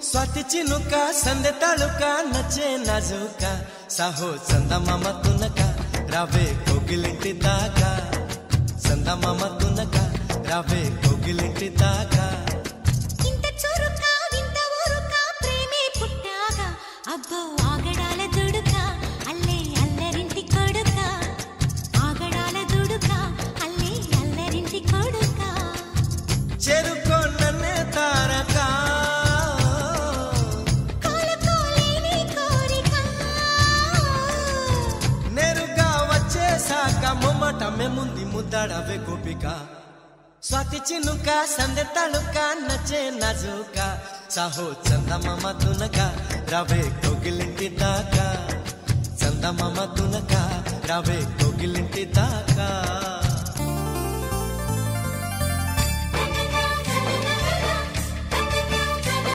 स्वाति चिनुका संदे तालुका नचे नाजुका साहो चंदा मामा तुनका रावे कोगिलिंटी दाका चंदा मामा तुनका रावे कोगिलिंटी दाका इंत चुरुका विंत ऊरुका प्रेमे पुट्टागा अब्बो आगडाल दुडुका अल्ले अल्लरिंटी कोडुका आगडाल दुडुका अल्ले अल्लरिंटी कोडुका చెరుకో నన్నే తారకా కోలకోలేని కోరిక నేరుగా వచ్చేసాక మొమ్మట ముంది ముద్దాడవే గోపిక స్వాతి చినుక సందె తళుక నచ్చే నాజుక సాహో చందమామ తునక రావే కోగిలింటి దాకా చందమామ తునక రావే కోగిలింటి దాకా